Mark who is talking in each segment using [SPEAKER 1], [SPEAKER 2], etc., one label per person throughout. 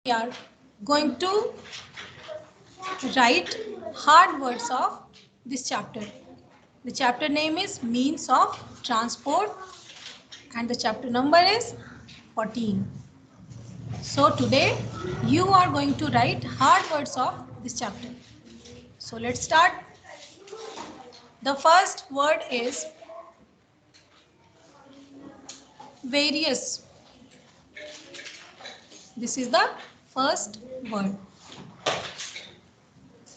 [SPEAKER 1] we are going to write hard words of this chapter. The chapter name is Means of Transport and the chapter number is 14. So today you are going to write hard words of this chapter. So let's start. The first word is various. This is the first word.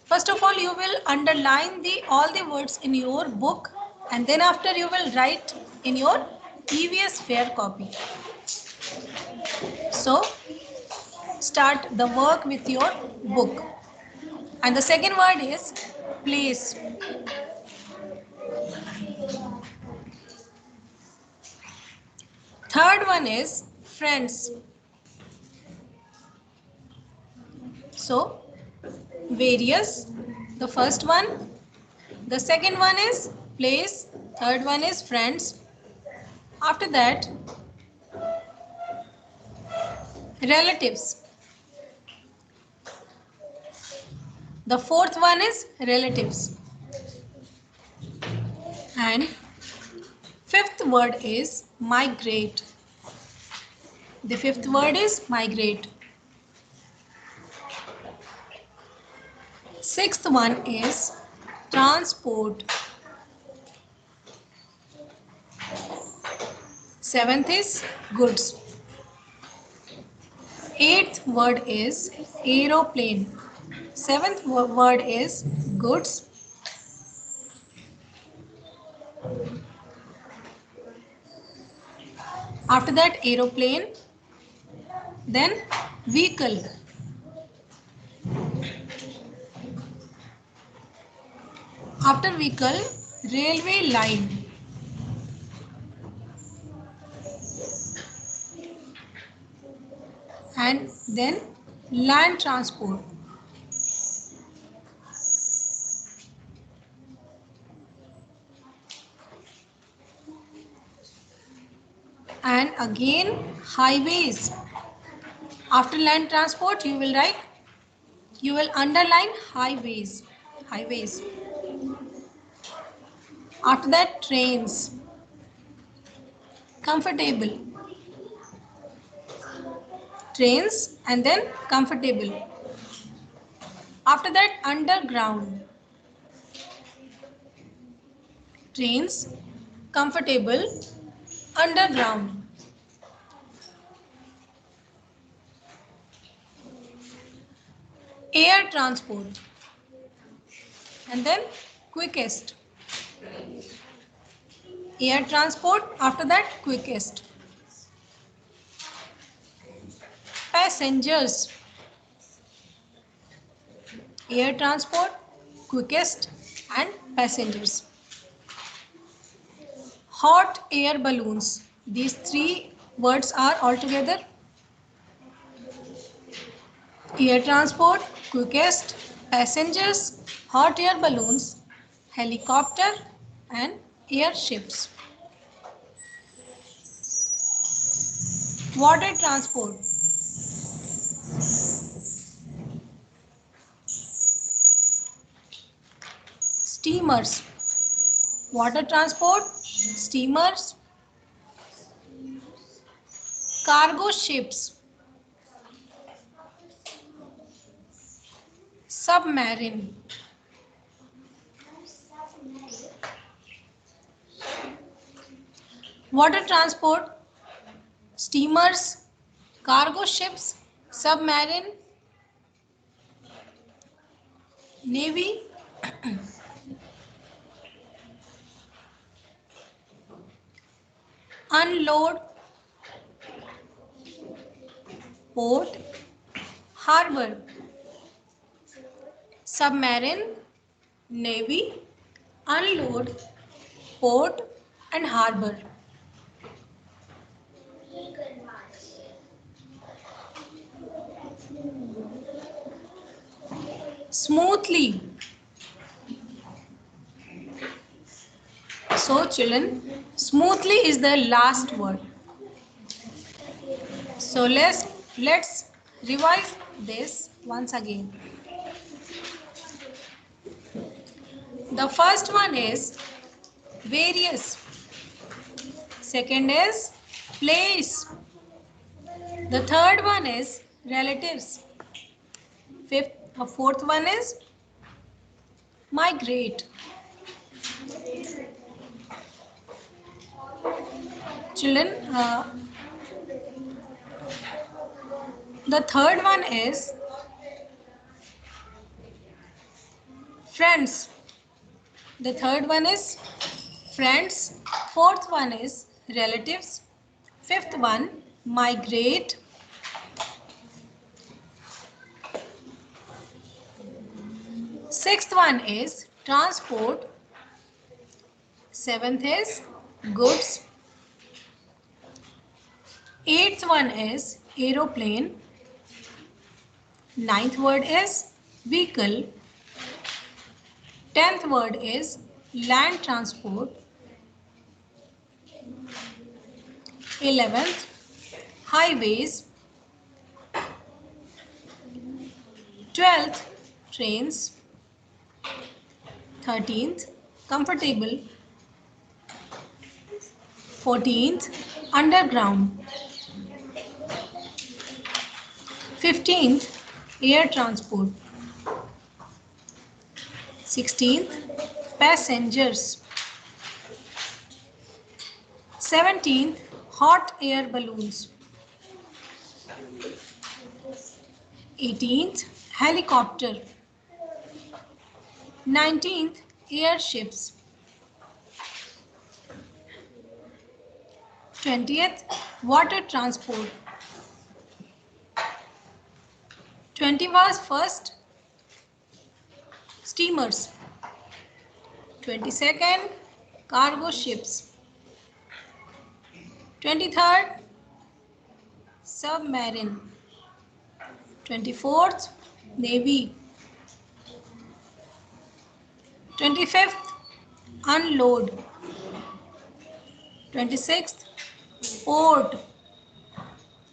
[SPEAKER 1] First of all, you will underline all the words in your book and then after you will write in your EVS fair copy. So, start the work with your book. And the second word is place. Third one is friends. So, various, the first one. The second one is place. Third one is friends. After that, relatives. The fourth one is relatives. And fifth word is migrate. The fifth word is migrate. Sixth one is transport. Seventh is goods. Eighth word is aeroplane. Seventh word is goods. After that, aeroplane. Then vehicle. After vehicle, railway line. And then land transport. And again highways. After land transport, you will underline highways. Highways. After that, trains. Comfortable. Trains and then comfortable. After that, underground. Trains, comfortable, underground. Air transport. And then quickest. Air transport, after that, quickest. Passengers. Air transport, quickest and passengers. Hot air balloons. These three words are altogether air transport, quickest, passengers, hot air balloons, helicopter and airships. Water transport. Steamers. Water transport, steamers. Cargo ships. Submarine. Water transport, steamers, cargo ships, submarine, navy, unload, port, harbor, submarine, navy, unload, port and harbor. Smoothly. So children, smoothly is the last word. So let's revise this once again. The first one is various, second is place, the third one is relatives, fourth one is migrate. Children, the third one is friends. The third one is friends. Fourth one is relatives. Fifth one, migrate. Sixth one is transport. Seventh is goods. Eighth one is aeroplane. Ninth word is vehicle. 10th word is land transport. 11th, highways. 12th, trains. 13th, comfortable. 14th, underground. 15th, air transport. 16th, passengers. 17th, hot air balloons. 18th, helicopter. 19th, airships. 20th, water transport. 21st, steamers. 22nd, cargo ships. 23rd, submarine. 24th, navy. 25th, unload. 26th, port.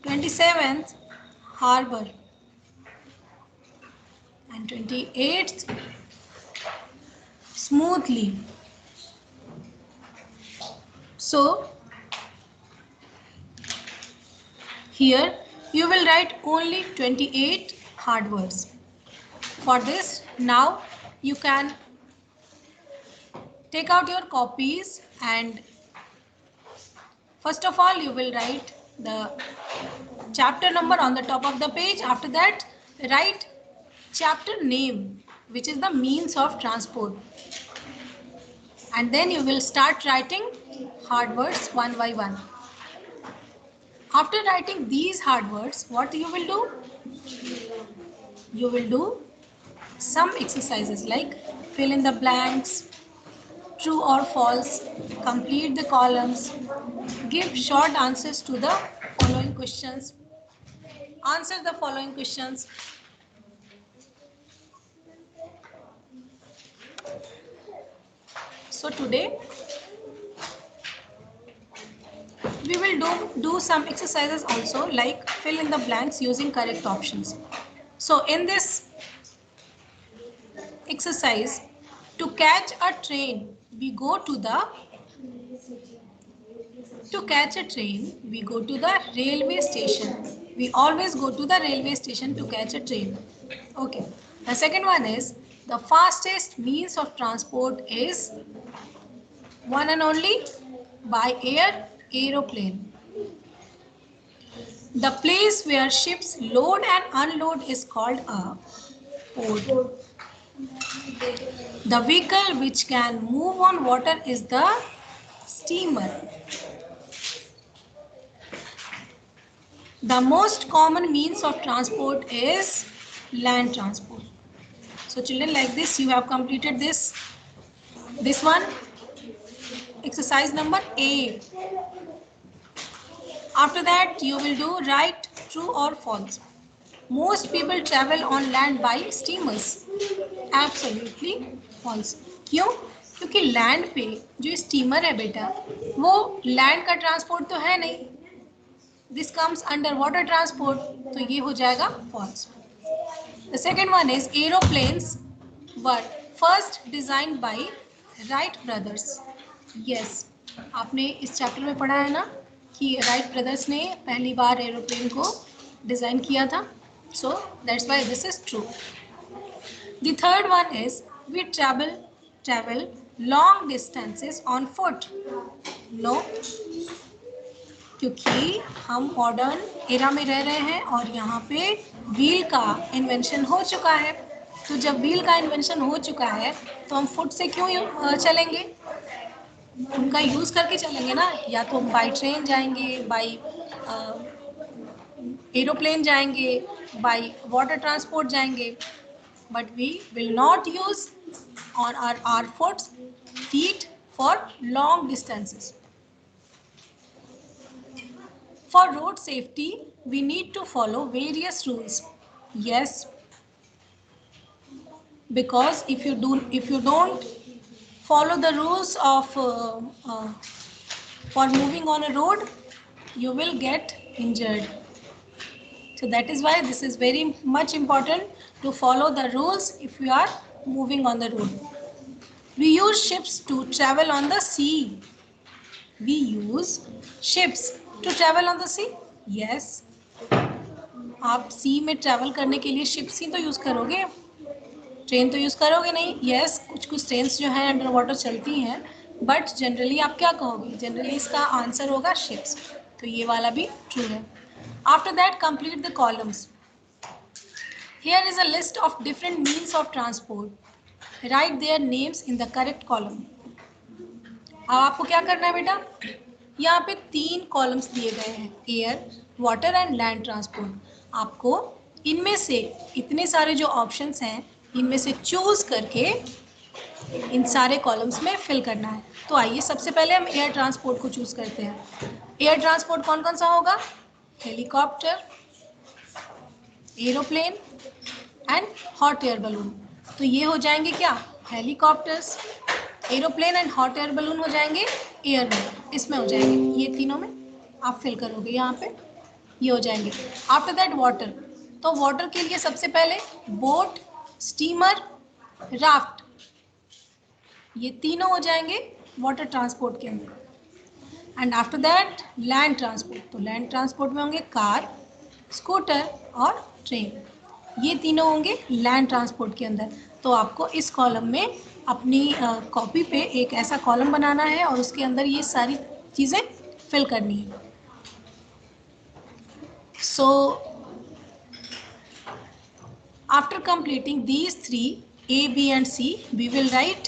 [SPEAKER 1] 27th, harbor. And 28th, smoothly. So here you will write only 28 hard words. For this, now you can take out your copies and first of all you will write the chapter number on the top of the page. After that, write chapter name, which is the means of transport. And then you will start writing hard words one by one. After writing these hard words, what you will do? You will do some exercises like fill in the blanks, true or false, complete the columns, give short answers to the following questions, answer the following questions. So today we will do some exercises also like fill in the blanks using correct options. So in this exercise, to catch a train, we go to the railway station. We always go to the railway station to catch a train. Okay. The second one is the fastest means of transport is one and only by air, aeroplane. The place where ships load and unload is called a port. The vehicle which can move on water is the steamer. The most common means of transport is land transport. So children, like this you have completed this one, exercise number A. After that you will do write true or false. Most people travel on land by steamers. Absolutely false. क्यों? क्योंकि land पे जो steamer है बेटा वो land का transport तो है नहीं, this comes under water transport, तो ये हो जाएगा false. The second one is aeroplanes were first designed by Wright brothers. Yes, आपने इस चैप्टर में पढ़ा है ना कि राइट ब्रदर्स ने पहली बार एरोप्लेन को डिज़ाइन किया था, so that's why this is true. The third one is we travel long distances on foot. No, क्योंकि हम मॉडर्न एरा में रह रहे हैं और यहाँ पे व्हील का इन्वेंशन हो चुका है। तो जब व्हील का इन्वेंशन हो चुका है तो हम फुट से क्यों चलेंगे, उनका यूज़ करके चलेंगे ना। या तो हम बाई ट्रेन जाएंगे, बाई एरोप्लेन जाएंगे, बाई वाटर ट्रांसपोर्ट जाएंगे, but we will not use on our feet for long distances. For road safety, we need to follow various rules. Yes, because if you don't follow the rules of for moving on a road, you will get injured. So that is why this is very much important to follow the rules if you are moving on the road. We use ships to travel on the sea. We use ships to travel on the sea. Yes. आप सी में travel करने के लिए ships ही तो use करोगे, train तो use करोगे नहीं। यस, कुछ ट्रेन्स जो हैं अंडर वाटर चलती हैं, बट जनरली आप क्या कहोगे, जनरली इसका आंसर होगा शिप्स। तो ये वाला भी ट्रू है। After that complete the columns. Here is a list of different means of transport. Right their names in the correct column. अब आपको क्या करना है बेटा, यहाँ पे 3 कॉलम्स दिए गए हैं, air, water and land transport. आपको इनमें से इतने सारे जो ऑप्शंस हैं, इनमें से चूज करके इन सारे कॉलम्स में फिल करना है। तो आइए सबसे पहले हम एयर ट्रांसपोर्ट को चूज करते हैं। एयर ट्रांसपोर्ट कौन कौन सा होगा, helicopter, aeroplane and hot air balloon. तो ये हो जाएंगे क्या, helicopters, aeroplane and hot air balloon हो जाएंगे एयर में, इसमें हो जाएंगे, ये तीनों में आप फिल करोगे यहाँ पे, ये हो जाएंगे। आफ्टर दैट वाटर, तो वाटर के लिए सबसे पहले बोट, स्टीमर, राफ्ट, ये तीनों हो जाएंगे वाटर ट्रांसपोर्ट के अंदर। And after that land transport, तो लैंड ट्रांसपोर्ट में होंगे कार, स्कूटर और ट्रेन, ये तीनों होंगे लैंड ट्रांसपोर्ट के अंदर। तो आपको इस कॉलम में अपनी कॉपी पे एक ऐसा कॉलम बनाना है और उसके अंदर ये सारी चीज़ें फिल करनी है। So after completing these 3 A, B and C, we will write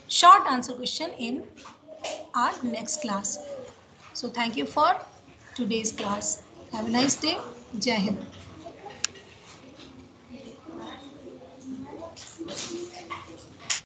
[SPEAKER 1] short answer question in our next class. So thank you for today's class. Have a nice day. Jai Hind.